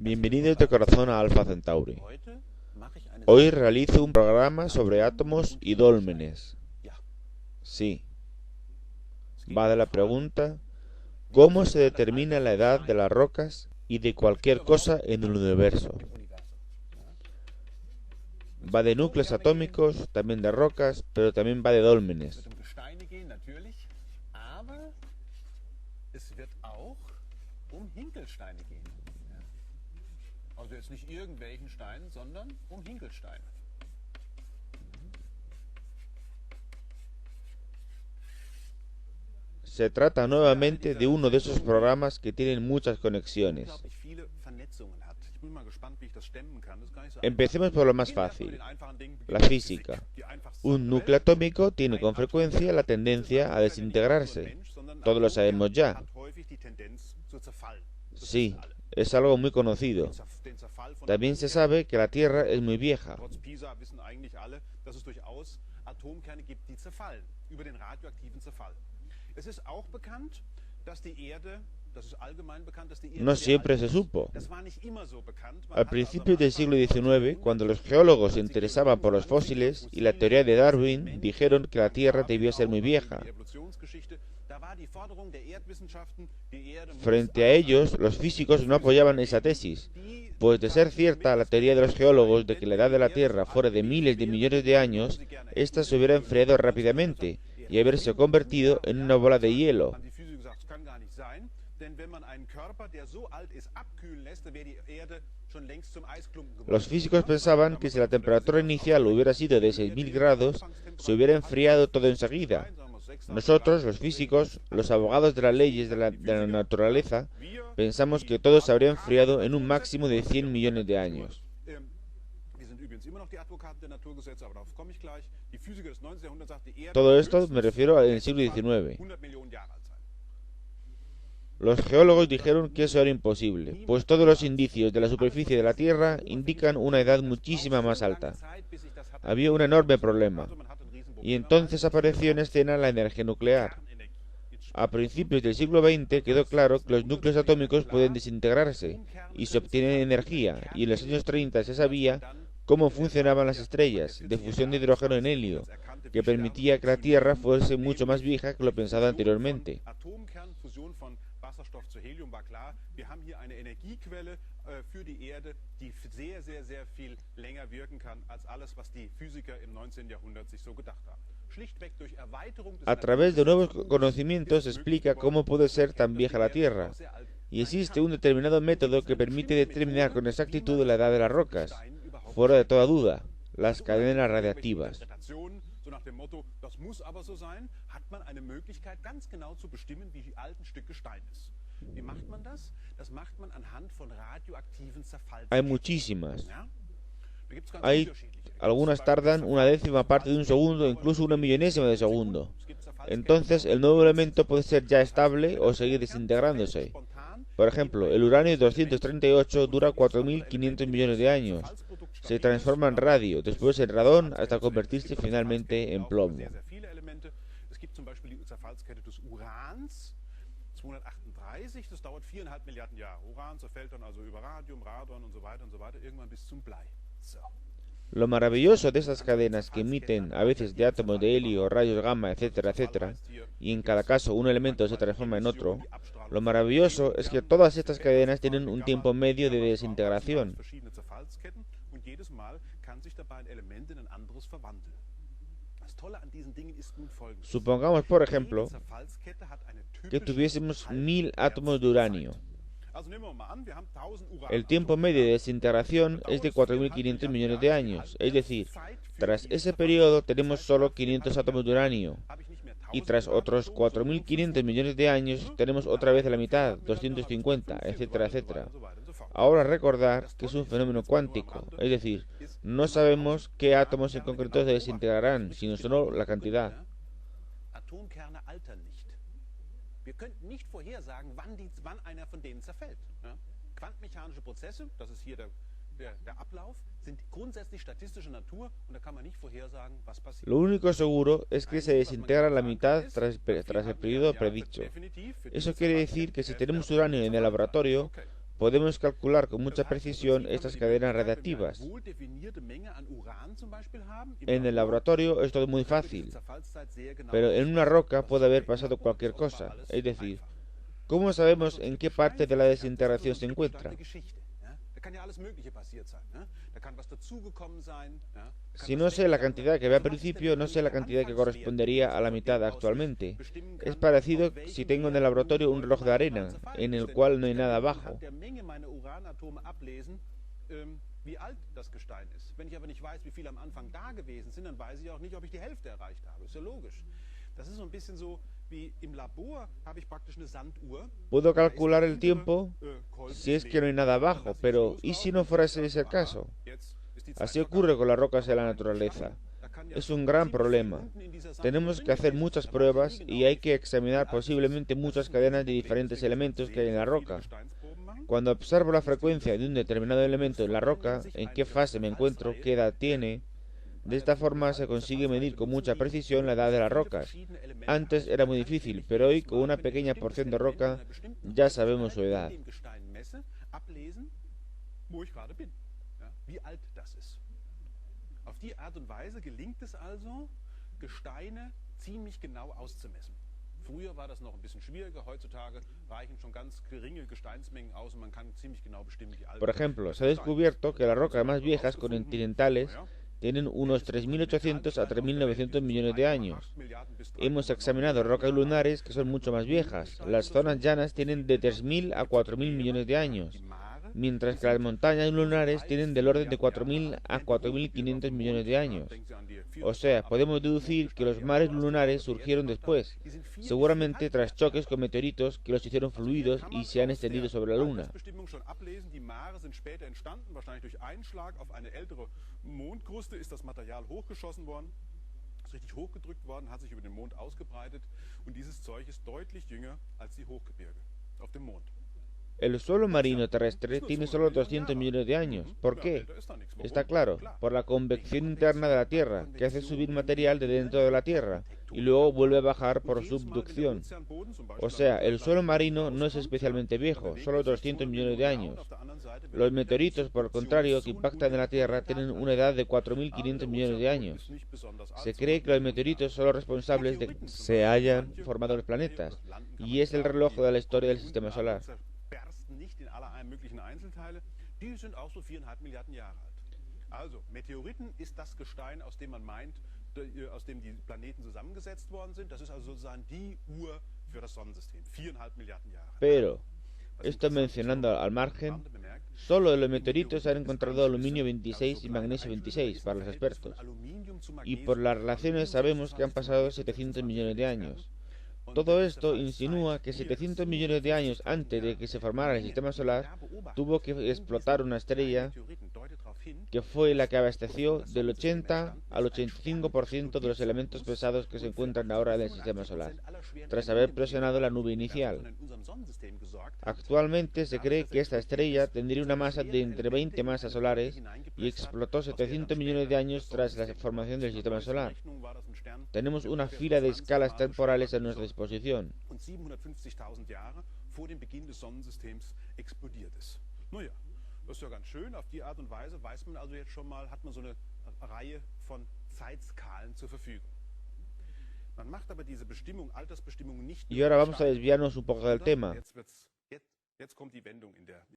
Bienvenidos de corazón a Alpha Centauri. Hoy realizo un programa sobre átomos y dólmenes. Sí. Va de la pregunta: ¿cómo se determina la edad de las rocas y de cualquier cosa en el universo? Va de núcleos atómicos, también de rocas, pero también va de dólmenes. Also jetzt nicht irgendwelchen Steinen, sondern Hinkelsteine. Se trata nuevamente de uno de esos programas que tienen muchas conexiones. Empecemos por lo más fácil, la física. Un núcleo atómico tiene con frecuencia la tendencia a desintegrarse. Todos lo sabemos ya. Sí, es algo muy conocido. También se sabe que la Tierra es muy vieja. No siempre se supo. Al principio del siglo XIX, cuando los geólogos se interesaban por los fósiles y la teoría de Darwin, dijeron que la Tierra debía ser muy vieja. Frente a ellos, los físicos no apoyaban esa tesis, pues de ser cierta la teoría de los geólogos de que la edad de la Tierra fuera de miles de millones de años, ésta se hubiera enfriado rápidamente y haberse convertido en una bola de hielo. Los físicos pensaban que si la temperatura inicial hubiera sido de 6.000 grados, se hubiera enfriado todo enseguida. Nosotros, los físicos, los abogados de las leyes de la naturaleza, pensamos que todo se habría enfriado en un máximo de 100 millones de años. Todo esto me refiero al siglo XIX. Los geólogos dijeron que eso era imposible, pues todos los indicios de la superficie de la Tierra indican una edad muchísima más alta. Había un enorme problema, y entonces apareció en escena la energía nuclear. A principios del siglo XX quedó claro que los núcleos atómicos pueden desintegrarse y se obtiene energía, y en los años 30 se sabía cómo funcionaban las estrellas de fusión de hidrógeno en helio, que permitía que la Tierra fuese mucho más vieja que lo pensado anteriormente. A través de nuevos conocimientos se explica cómo puede ser tan vieja la Tierra, y existe un determinado método que permite determinar con exactitud la edad de las rocas, fuera de toda duda, las cadenas radiactivas. Hay muchísimas. Algunas tardan una décima parte de un segundo, incluso una millonésima de segundo. Entonces, el nuevo elemento puede ser ya estable o seguir desintegrándose. Por ejemplo, el uranio 238 dura 4.500 millones de años. Se transforma en radio, después en radón, hasta convertirse finalmente en plomo. Das dauert 4,5 Milliarden Jahre. Uran zerfällt dann also über Radium, Radon und so weiter, irgendwann bis zum Blei. Lo maravilloso de estas cadenas que emiten a veces de átomos de helio, rayos gamma, etcétera, etcétera, y en cada caso un elemento se transforma en otro, lo maravilloso es que todas estas cadenas tienen un tiempo medio de desintegración. Supongamos, por ejemplo, que tuviésemos 1.000 átomos de uranio. El tiempo medio de desintegración es de 4.500 millones de años, es decir, tras ese periodo tenemos solo 500 átomos de uranio, y tras otros 4.500 millones de años tenemos otra vez la mitad, 250, etcétera, etcétera. Ahora recordar que es un fenómeno cuántico, es decir, no sabemos qué átomos en concreto se desintegrarán, sino solo la cantidad. Wir könnten nicht vorhersagen, wann einer von denen zerfällt. Quantenmechanische Prozesse, das ist hier der Ablauf, sind grundsätzlich statistischer Natur und da kann man nicht vorhersagen, was passiert. Lo único seguro es que se desintegra la mitad tras el periodo predicho. Eso quiere decir que si tenemos uranio en el laboratorio, podemos calcular con mucha precisión estas cadenas radiactivas. En el laboratorio es todo muy fácil, pero en una roca puede haber pasado cualquier cosa. Es decir, ¿cómo sabemos en qué parte de la desintegración se encuentra? Si no sé la cantidad que ve al principio, no sé la cantidad que correspondería a la mitad actualmente. Es parecido si tengo en el laboratorio un reloj de arena, en el cual no hay nada abajo. Wie alt das Gestein ist. Wenn ich aber nicht weiß, wie viel am Anfang da gewesen sind, dann weiß ich auch nicht, ob ich die Hälfte erreicht habe. Ist ja logisch. Das ist so ein bisschen so wie im Labor habe ich praktisch eine Sanduhr. Puedo calcular el tiempo si es que no hay nada abajo, pero ¿y si no fuera ese el caso? Así ocurre con las rocas de la naturaleza. Es un gran problema. Tenemos que hacer muchas pruebas y hay que examinar posiblemente muchas cadenas de diferentes elementos que hay en la roca. Cuando observo la frecuencia de un determinado elemento en la roca, en qué fase me encuentro, qué edad tiene, de esta forma se consigue medir con mucha precisión la edad de las rocas. Antes era muy difícil, pero hoy con una pequeña porción de roca ya sabemos su edad. Auf die Art und Weise gelingt es also, Gesteine ziemlich genau auszumessen. Früher war das noch ein bisschen schwieriger, heutzutage reichen schon ganz geringe Gesteinsmengen aus und man kann ziemlich genau bestimmen, wie alt. Por ejemplo, se ha descubierto que las rocas más viejas continentales tienen unos 3.800 a 3.900 millones de años. Hemos examinado rocas lunares que son mucho más viejas. Las zonas llanas tienen de 3.000 a 4.000 millones de años, mientras que las montañas lunares tienen del orden de 4.000 a 4.500 millones de años. O sea, podemos deducir que los mares lunares surgieron después, seguramente tras choques con meteoritos que los hicieron fluidos y se han extendido sobre la Luna. Richtig hochgedrückt worden, hat sich über den Mond ausgebreitet und dieses Zeug ist deutlich jünger als die Hochgebirge auf dem Mond. El suelo marino terrestre tiene solo 200 millones de años. ¿Por qué? Está claro, por la convección interna de la Tierra, que hace subir material de dentro de la Tierra y luego vuelve a bajar por subducción. O sea, el suelo marino no es especialmente viejo, solo 200 millones de años. Los meteoritos, por el contrario, que impactan en la Tierra, tienen una edad de 4.500 millones de años. Se cree que los meteoritos son los responsables de que se hayan formado los planetas, y es el reloj de la historia del Sistema Solar. Nicht in aller möglichen Einzelteile, die sind auch so 4,5 Milliarden Jahre alt. Also, Meteoriten ist das Gestein, aus dem man meint, aus dem die Planeten zusammengesetzt worden sind. Das ist also sozusagen die Uhr für das Sonnensystem. 4,5 Milliarden Jahre. Pero, esto mencionando al margen, solo en los meteoritos se han encontrado aluminio 26 y magnesio 26 para los expertos. Y por las relaciones sabemos que han pasado 700 millones de años. Todo esto insinúa que 700 millones de años antes de que se formara el Sistema Solar, tuvo que explotar una estrella que fue la que abasteció del 80 al 85% de los elementos pesados que se encuentran ahora en el Sistema Solar, tras haber presionado la nube inicial. Actualmente se cree que esta estrella tendría una masa de entre 20 masas solares y explotó 700 millones de años tras la formación del Sistema Solar. Tenemos una fila de escalas temporales a nuestra disposición. Das ist ja ganz schön. Auf die Art und Weise weiß man also jetzt schon mal, hat man so eine Reihe von Zeitskalen zur Verfügung. Man macht aber diese Bestimmung, Altersbestimmung nicht. Y ahora vamos a desviarnos un poco del tema. Jetzt kommt die Wendung in der